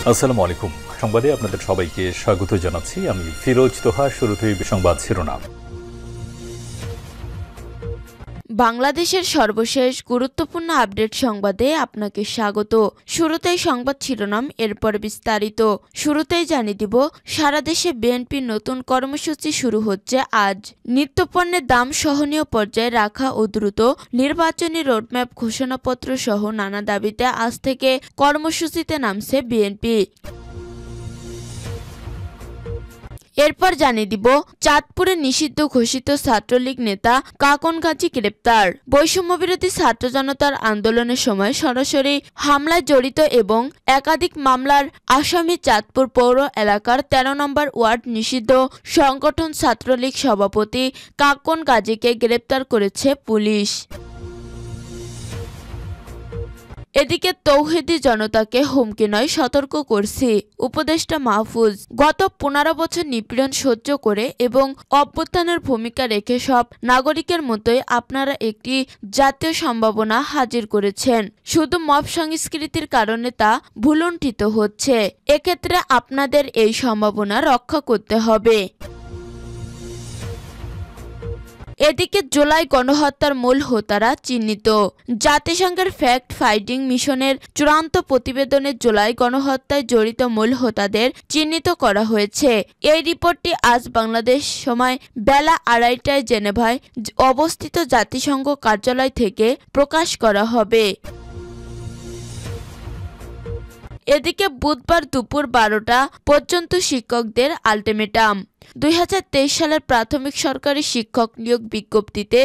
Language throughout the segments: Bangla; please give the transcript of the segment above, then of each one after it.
আসসালামু আলাইকুম। সংবাদে আপনাদের সবাইকে স্বাগত জানাচ্ছি। আমি ফিরোজ তোহা। শুরুতেই সংবাদ শিরোনাম। বাংলাদেশের সর্বশেষ গুরুত্বপূর্ণ আপডেট সংবাদে আপনাকে স্বাগত। শুরুতেই সংবাদ শিরোনাম, এরপর বিস্তারিত। শুরুতেই জানিয়ে দিব, সারা দেশে বিএনপির নতুন কর্মসূচি শুরু হচ্ছে আজ। নিত্যপণ্যের দাম সহনীয় পর্যায়ে রাখা ও দ্রুত নির্বাচনী রোডম্যাপ ঘোষণাপত্র সহ নানা দাবিতে আজ থেকে কর্মসূচিতে নামছে বিএনপি। এরপর জানিয়ে দিব, চাঁদপুরে নিষিদ্ধ ঘোষিত ছাত্রলীগ নেতা কাকন গাজী গ্রেপ্তার। বৈষম্যবিরোধী ছাত্র জনতার আন্দোলনের সময় সরাসরি হামলায় জড়িত এবং একাধিক মামলার আসামি চাঁদপুর পৌর এলাকার ১৩ নম্বর ওয়ার্ড নিষিদ্ধ সংগঠন ছাত্রলীগ সভাপতি কাকন গাজীকে গ্রেপ্তার করেছে পুলিশ। এদিকে তৌহিদি জনতাকে হুমকি নয়, সতর্ক করছি উপদেষ্টা মাহফুজ। গত ১৫ বছর নিপীড়ন সহ্য করে এবং অভ্যুত্থানের ভূমিকা রেখে সব নাগরিকের মতোই আপনারা একটি জাতীয় সম্ভাবনা হাজির করেছেন। শুধু মব সংস্কৃতির কারণে তা ভুলুণ্ঠিত হচ্ছে। এক্ষেত্রে আপনাদের এই সম্ভাবনা রক্ষা করতে হবে। এদিকে জুলাই গণহত্যার মূল হোতারা চিহ্নিত। জাতিসংঘের ফ্যাক্ট ফাইন্ডিং মিশনের চূড়ান্ত প্রতিবেদনে জুলাই গণহত্যায় জড়িত মূল হোতাদের চিহ্নিত করা হয়েছে। এই রিপোর্টটি আজ বাংলাদেশ সময় বেলা ২:৩০টায় জেনেভায় অবস্থিত জাতিসংঘ কার্যালয় থেকে প্রকাশ করা হবে। এদিকে বুধবার দুপুর ১২টা পর্যন্ত শিক্ষকদের আলটিমেটাম। ২০২৩ সালের প্রাথমিক সরকারি শিক্ষক নিয়োগ বিজ্ঞপ্তিতে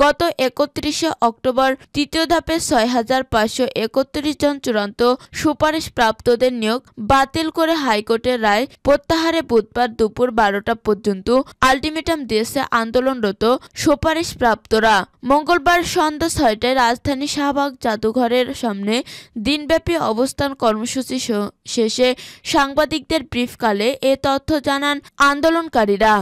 গত ৩১শে অক্টোবর তৃতীয় ধাপে ৬,৫৩১ জন চূড়ান্ত সুপারিশপ্রাপ্তদের নিয়োগ বাতিল করে হাইকোর্টের রায় প্রত্যাহারে বুধবার দুপুর ১২টা পর্যন্ত আলটিমেটাম দিয়েছে আন্দোলনরত সুপারিশপ্রাপ্তরা। মঙ্গলবার সন্ধ্যা ৬টায় রাজধানী শাহবাগ জাদুঘরের সামনে দিনব্যাপী অবস্থান কর্মসূচি শেষে সাংবাদিকদের ব্রিফকালে এ তথ্য জানান আন্দোলনকারীরা।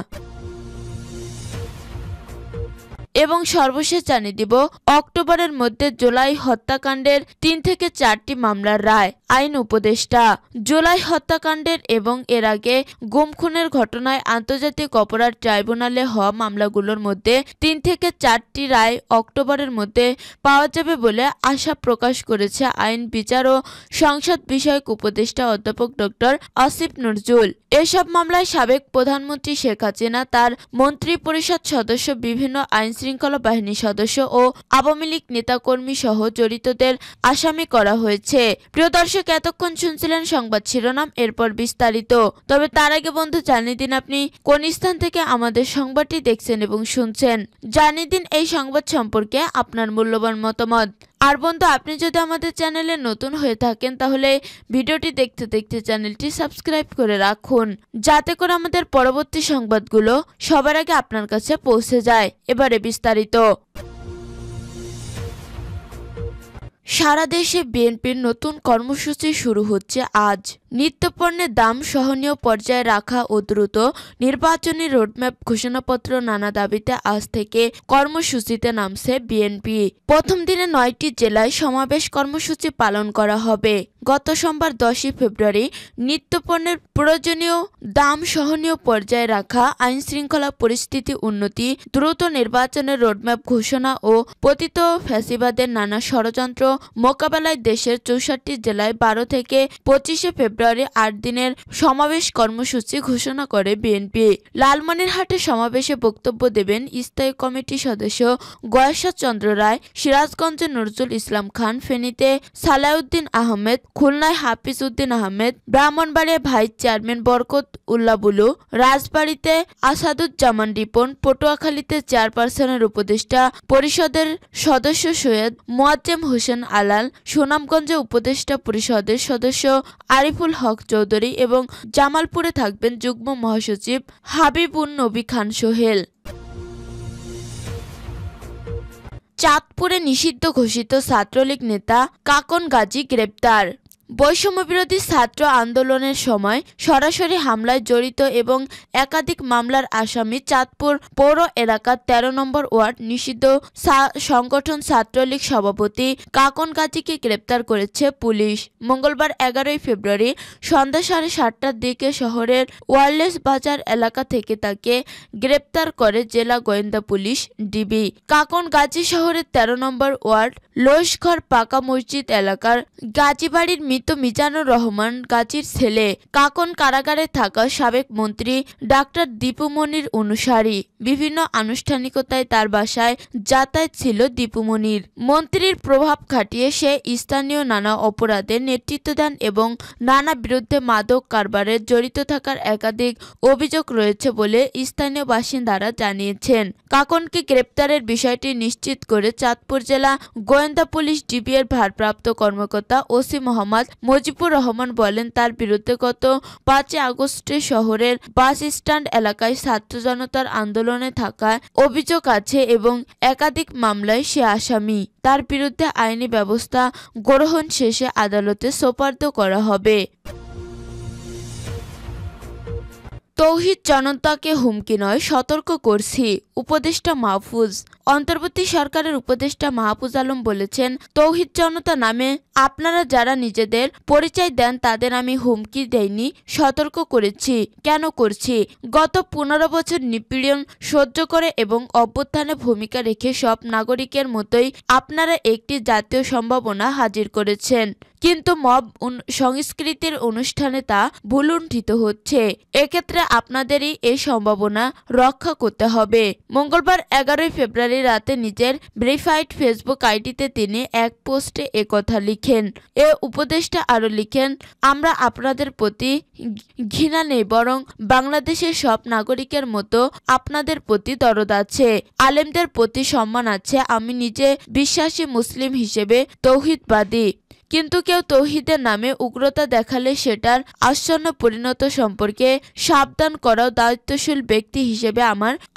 এবং সর্বশেষ জানিয়ে দিব, অক্টোবরের মধ্যে জুলাই হত্যাকাণ্ডের ৩ থেকে ৪টি মামলার রায়। আইন উপদেষ্টা। জুলাই হত্যাকাণ্ডের এবং এর আগে গুম খুনের ঘটনায় আন্তর্জাতিক অপরাধ ট্রাইব্যুনালে হওয়া মামলাগুলোর মধ্যে ৩ থেকে ৪টি রায় অক্টোবরের মধ্যে পাওয়া যাবে বলে আশা প্রকাশ করেছে আইন বিচার ও সংসদ বিষয়ক উপদেষ্টা অধ্যাপক ডক্টর আসিফ নজরুল। এসব মামলায় সাবেক প্রধানমন্ত্রী শেখ হাসিনা, তার মন্ত্রিপরিষদ সদস্য, বিভিন্ন আইন শৃঙ্খলা বাহিনীর সদস্য ও আওয়ামী লীগ নেতাকর্মী সহ জড়িতদের আসামি করা হয়েছে। প্রিয় দর্শক, এতক্ষণ শুনছিলেন সংবাদ শিরোনাম, এরপর বিস্তারিত। তবে তার আগে বন্ধু, জানিয়ে দিন আপনি কোন স্থান থেকে আমাদের সংবাদটি দেখছেন এবং শুনছেন। জানিয়ে দিন এই সংবাদ সম্পর্কে আপনার মূল্যবান মতামত। আর বন্ধু, আপনি যদি আমাদের চ্যানেলে নতুন হয়ে থাকেন তাহলে ভিডিওটি দেখতে দেখতে চ্যানেলটি সাবস্ক্রাইব করে রাখুন, যাতে করে আমাদের পরবর্তী সংবাদগুলো সবার আগে আপনার কাছে পৌঁছে যায়। এবারে বিস্তারিত। সারা দেশে বিএনপির নতুন কর্মসূচি শুরু হচ্ছে আজ। নিত্যপণ্যের দাম সহনীয় পর্যায়ে রাখা ও দ্রুত নির্বাচনী রোডম্যাপ ঘোষণাপত্র নানা দাবিতে আজ থেকে কর্মসূচিতে নামছে বিএনপি। প্রথম দিনে ৯টি জেলায় সমাবেশ কর্মসূচি পালন করা হবে। গত সোমবার ১০ই ফেব্রুয়ারি নিত্যপণ্যের প্রয়োজনীয় দাম সহনীয় পর্যায়ে রাখা, আইন শৃঙ্খলা পরিস্থিতি উন্নতি, দ্রুত নির্বাচনের রোডম্যাপ ঘোষণা ও পতিত ফ্যাসিবাদের নানা ষড়যন্ত্র মোকাবেলায় দেশের ৬৪ জেলায় ১২ থেকে ২৫শে ফেব্রুয়ারি ৮ দিনের সমাবেশ কর্মসূচি ঘোষণা করে বিএনপি। লালমনিরহাটে সমাবেশে বক্তব্য দেবেন স্থায়ী কমিটির সদস্য গয়েশ্বর চন্দ্র রায়, সিরাজগঞ্জে নজরুল ইসলাম খান, ফেনীতে সালাউদ্দিন আহমেদ, খুলনায় হাফিজ উদ্দিন আহমেদ, ব্রাহ্মণবাড়িয়ায় ভাইস চেয়ারম্যান বরকত উল্লাহ বুলু, রাজবাড়ীতে আসাদুজ্জামান রিপন, পটুয়াখালীতে চেয়ারপারসনের উপদেষ্টা পরিষদের সদস্য সৈয়দ মোয়াজ্জেম হোসেন আলাল, সুনামগঞ্জে উপদেষ্টা পরিষদের সদস্য আরিফুল হক চৌধুরী এবং জামালপুরে থাকবেন যুগ্ম মহাসচিব হাবিবুন নবী খান সোহেল। চাঁদপুরে নিষিদ্ধ ঘোষিত ছাত্রলীগ নেতা কাকন গাজী গ্রেপ্তার। বৈষম্যবিরোধী ছাত্র আন্দোলনের সময় সরাসরি হামলায় জড়িত এবং একাধিক মামলার আসামি চাঁদপুর পৌর এলাকার ১৩ নম্বর ওয়ার্ড নিষিদ্ধ সংগঠন ছাত্রলীগ সভাপতি কাকন গাজীকে গ্রেপ্তার করেছে পুলিশ। মঙ্গলবার ১১ ফেব্রুয়ারি সন্ধ্যা ৭:৩০টার দিকে শহরের ওয়ারলেস বাজার এলাকা থেকে তাকে গ্রেপ্তার করে জেলা গোয়েন্দা পুলিশ ডিবি। কাকন গাজী শহরের ১৩ নম্বর ওয়ার্ড লোসঘর পাকা মসজিদ এলাকার গাজীবাড়ির মৃত মিজানুর রহমান গাজীর ছেলে। কাকন কারাগারে থাকা সাবেক মন্ত্রী ডাক্তার দীপু মনির অনুসারী। বিভিন্ন আনুষ্ঠানিকতায় তার বাসায় যাতায়াত ছিল দীপু মনির। মন্ত্রীর প্রভাব খাটিয়ে সে স্থানীয় নানা অপরাধে নেতৃত্ব দেন এবং নানা বিরুদ্ধে মাদক কারবারে জড়িত থাকার একাধিক অভিযোগ রয়েছে বলে স্থানীয় বাসিন্দারা জানিয়েছেন। কাকনকে গ্রেপ্তারের বিষয়টি নিশ্চিত করে চাঁদপুর জেলা গোয়েন্দা পুলিশ ডিবি এর ভারপ্রাপ্ত কর্মকর্তা ওসি মোহাম্মদ মুজিবুর রহমান বলেন, তার বিরুদ্ধে গত ৫ আগস্টে শহরের বাস স্ট্যান্ড এলাকায় ছাত্র জনতার আন্দোলনে থাকার অভিযোগ আছে এবং একাধিক মামলায় সে আসামি। তার বিরুদ্ধে আইনি ব্যবস্থা গ্রহণ শেষে আদালতে সোপর্দ করা হবে। তৌহিদ জনতাকে হুমকি নয়, সতর্ক করছি, উপদেষ্টা মাহফুজ। অন্তর্বর্তী সরকারের উপদেষ্টা মাহফুজ আলম বলেছেন, তৌহিদ জনতা নামে আপনারা যারা নিজেদের পরিচয় দেন তাদের আমি হুমকি দেইনি, সতর্ক করেছি। কেন করছি? গত ১৫ বছর নিপীড়ন সহ্য করে এবং অভ্যুত্থানে ভূমিকা রেখে সব নাগরিকের মতোই আপনারা একটি জাতীয় সম্ভাবনা হাজির করেছেন, কিন্তু মব সংস্কৃতির অনুষ্ঠানে তা ভুলুণ্ঠিত হচ্ছে। এক্ষেত্রে আপনাদেরই এই সম্ভাবনা রক্ষা করতে হবে। মঙ্গলবার ১১ ফেব্রুয়ারি রাতে নিজের ভেরিফাইড ফেসবুক আইডিতে তিনি এক পোস্টে একথা লিখেন। এ উপদেষ্টা আরও লিখেন, আমরা আপনাদের প্রতি ঘৃণা নেই, বরং বাংলাদেশের সব নাগরিকের মতো আপনাদের প্রতি দরদ আছে, আলেমদের প্রতি সম্মান আছে। আমি নিজে বিশ্বাসী মুসলিম হিসেবে তৌহিদবাদী, কিন্তু কেউ তৌহিদের নামে উগ্রতা দেখালে সেটার আসন্ন পরিণত সম্পর্কে সাবধান করাও দায়িত্বশীল ব্যক্তি হিসেবে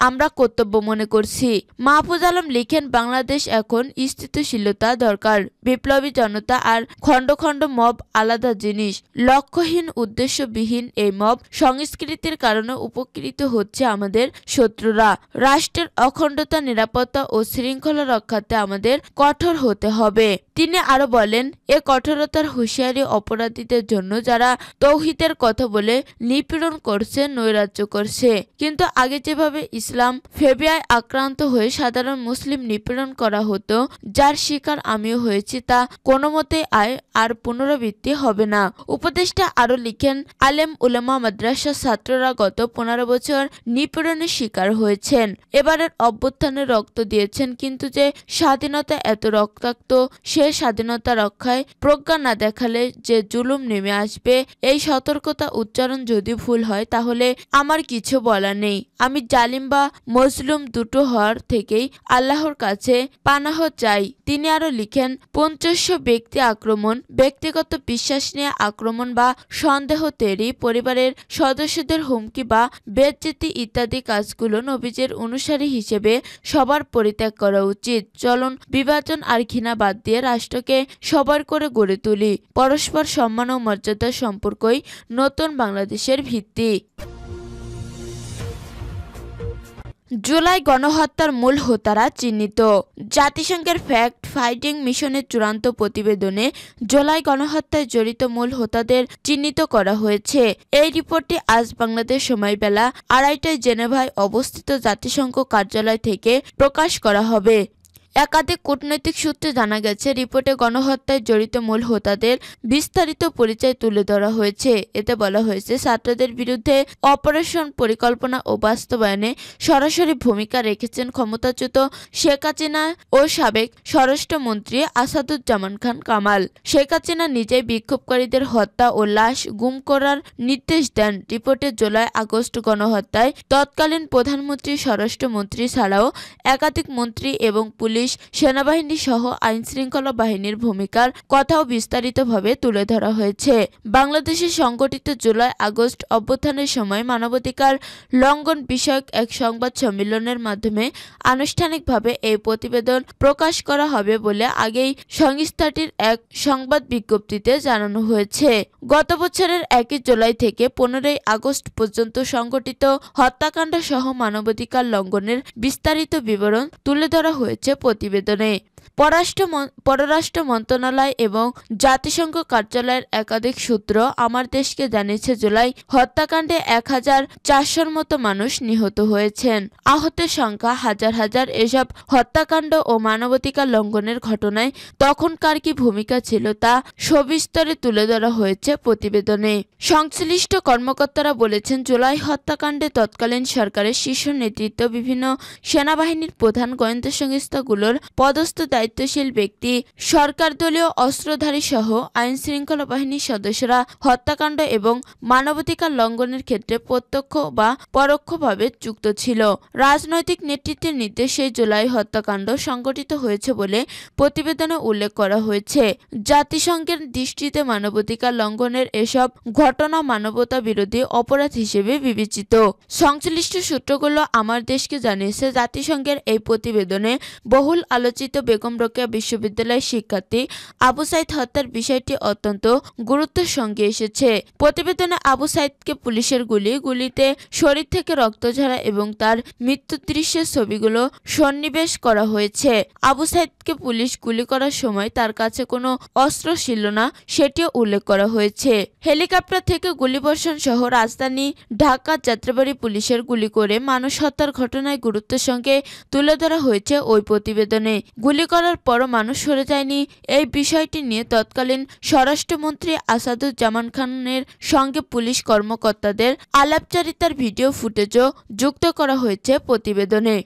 আমরা কর্তব্য মনে করছি। মাহফুজ আলম লিখেন, বাংলাদেশ এখন স্থিতিশীলতা দরকার। বিপ্লবী জনতা আর খণ্ড খণ্ড মব আলাদা জিনিস। লক্ষ্যহীন উদ্দেশ্যবিহীন এই মব সংস্কৃতির কারণে উপকৃত হচ্ছে আমাদের শত্রুরা। রাষ্ট্রের অখণ্ডতা, নিরাপত্তা ও শৃঙ্খলা রক্ষাতে আমাদের কঠোর হতে হবে। তিনি আরো বলেন, এ কঠোরতার হুঁশিয়ারি অপরাধীদের জন্য যারা তৌহিদের কথা বলে নিপীড়ন করছে, নৈরাজ্য করছে। কিন্তু আগে যেভাবে ইসলাম ফেবিয়ায় আক্রান্ত হয়ে সাধারণ মুসলিম নিপীড়ন করা হতো, যার শিকার আমিও হয়েছি, তা কোনো মতেই আর পুনরাবৃত্তি হবে না। উপদেষ্টা আরো লিখেন, আলেম উলামা মাদ্রাসা ছাত্ররা গত ১৫ বছর নিপীড়নের শিকার হয়েছেন, এবারের অভ্যুত্থানে রক্ত দিয়েছেন, কিন্তু যে স্বাধীনতা এত রক্তাক্ত, সে স্বাধীনতা রক্ষায় প্রজ্ঞা না দেখালে যে জুলুম নেমে আসবে, এই সতর্কতা উচ্চারণ যদি ভুল হয় তাহলে আমার কিছু বলার নেই। আমি জালিম বা মজলুম দুটো হওয়ার থেকেই আল্লাহর কাছে পানাহ চাই। তিনি আরো লিখেন, ৫০০ ব্যক্তি আক্রমণ, ব্যক্তিগত বিশ্বাস নিয়ে আক্রমণ বা সন্দেহ তৈরি, পরিবারের সদস্যদের হুমকি বা বেজ্জতি ইত্যাদি কাজগুলো নবীজের অনুসারী হিসেবে সবার পরিত্যাগ করা উচিত। চলুন বিভাজন আর ঘৃণা বাদ দিয়ে রাষ্ট্রকে সবার করে গড়ে তুলি। পরস্পর সম্মান ও মর্যাদার সম্পর্কই নতুন বাংলাদেশের ভিত্তি। জুলাই গণহত্যার মূল হোতারা চিহ্নিত। জাতিসংঘের ফ্যাক্ট ফাইন্ডিং মিশনের চূড়ান্ত প্রতিবেদনে জুলাই গণহত্যায় জড়িত মূল হোতাদের চিহ্নিত করা হয়েছে। এই রিপোর্টটি আজ বাংলাদেশ সময় বেলা ২:৩০টায় জেনেভায় অবস্থিত জাতিসংঘ কার্যালয় থেকে প্রকাশ করা হবে। একাধিক কূটনৈতিক সূত্রে জানা গেছে, রিপোর্টে গণহত্যায় জড়িত মূল হোতাদের বিস্তারিত পরিচয় তুলে ধরা হয়েছে। এতে বলা হয়েছে, ছাত্রদের বিরুদ্ধে অপারেশন পরিকল্পনা ও বাস্তবায়নে সরাসরি ভূমিকা রেখেছেন ক্ষমতাচ্যুত শেখ হাসিনা ও সাবেক স্বরাষ্ট্রমন্ত্রী আসাদুজ্জামান খান কামাল। শেখ হাসিনা নিজেই বিক্ষোভকারীদের হত্যা ও লাশ গুম করার নির্দেশ দেন। রিপোর্টে জুলাই আগস্ট গণহত্যায় তৎকালীন প্রধানমন্ত্রী, স্বরাষ্ট্রমন্ত্রী ছাড়াও একাধিক মন্ত্রী এবং পুলিশ পুলিশ, সেনাবাহিনী সহ আইনশৃঙ্খলা বাহিনীর ভূমিকার কথাও বিস্তারিতভাবে তুলে ধরা হয়েছে। বাংলাদেশে সংগঠিত জুলাই আগস্ট অভ্যুত্থানের সময় মানবাধিকার লঙ্ঘন বিষয়ক এক সংবাদ সম্মেলনের মাধ্যমে আনুষ্ঠানিকভাবে এই প্রতিবেদন প্রকাশ করা হবে বলে আগেই সংস্থাটির এক সংবাদ বিজ্ঞপ্তিতে জানানো হয়েছে। গত বছরের 1 জুলাই থেকে 15 আগস্ট পর্যন্ত সংঘটিত হত্যাকাণ্ড সহ মানবাধিকার লঙ্ঘনের বিস্তারিত বিবরণ তুলে ধরা হয়েছে প্রতিবেদনে। পররাষ্ট্র মন্ত্রণালয় এবং জাতিসংঘ কার্যালয়ের একাধিক সূত্র আমার দেশকে জানিয়েছে, জুলাই হত্যাকাণ্ডে 1400-র মতো মানুষ নিহত হয়েছেন। আহতের সংখ্যা হাজার হাজার। এসব হত্যাকাণ্ড ও মানবাধিকার লঙ্ঘনের ঘটনায় তখনকার কি ভূমিকা ছিল তা সবিস্তারে তুলে ধরা হয়েছে প্রতিবেদনে। সংশ্লিষ্ট কর্মকর্তারা বলেছেন, জুলাই হত্যাকাণ্ডে তৎকালীন সরকারের শীর্ষ নেতৃত্ব, বিভিন্ন সেনাবাহিনীর প্রধান, গোয়েন্দা সংস্থাগুলোর পদস্থ দায়িত্বশীল ব্যক্তি, সরকার দলীয় অস্ত্রধারী সহ আইন শৃঙ্খলা বাহিনীর সদস্যরা হত্যাকাণ্ড এবং মানবাধিকার লঙ্ঘনের ক্ষেত্রে প্রত্যক্ষ বা পরোক্ষভাবে যুক্ত ছিল। রাজনৈতিক নেতৃত্বের নির্দেশে জুলাই হত্যাকাণ্ড সংঘটিত হয়েছে বলে প্রতিবেদনে উল্লেখ করা হয়েছে। জাতিসংঘের দৃষ্টিতে মানবাধিকার লঙ্ঘনের এসব ঘটনা মানবতা বিরোধী অপরাধ হিসেবে বিবেচিত। সংশ্লিষ্ট সূত্রগুলো আমার দেশকে জানিয়েছে, জাতিসংঘের এই প্রতিবেদনে বহুল আলোচিত বেগম রোকেয়া বিশ্ববিদ্যালয়ের শিক্ষার্থী আবু সাইদ হত্যার বিষয়টি অত্যন্ত গুরুত্বের সঙ্গে এসেছে। প্রতিবেদনে আবু সাইদকে পুলিশের গুলিতে শরীর থেকে রক্ত ঝরা এবং তার মৃত্যুর দৃশ্যের ছবিগুলো সন্নিবেশ করা হয়েছে। আবু সাইদকে পুলিশ গুলি করার সময় তার কাছে কোনো অস্ত্র ছিল না, সেটিও উল্লেখ করা হয়েছে। হেলিকপ্টার থেকে গুলিবর্ষণ সহ রাজধানী ঢাকা যাত্রাবাড়ী পুলিশের গুলি করে মানুষ হত্যার ঘটনায় গুরুত্বের সঙ্গে তুলে ধরা হয়েছে ওই প্রতিবেদনে। গুলি করার পরও মানুষ সরে যায়নি, এই বিষয়টি নিয়ে তৎকালীন স্বরাষ্ট্রমন্ত্রী আসাদুজ্জামান খানের সঙ্গে পুলিশ কর্মকর্তাদের আলাপচারিতার ভিডিও ফুটেজও যুক্ত করা হয়েছে প্রতিবেদনে।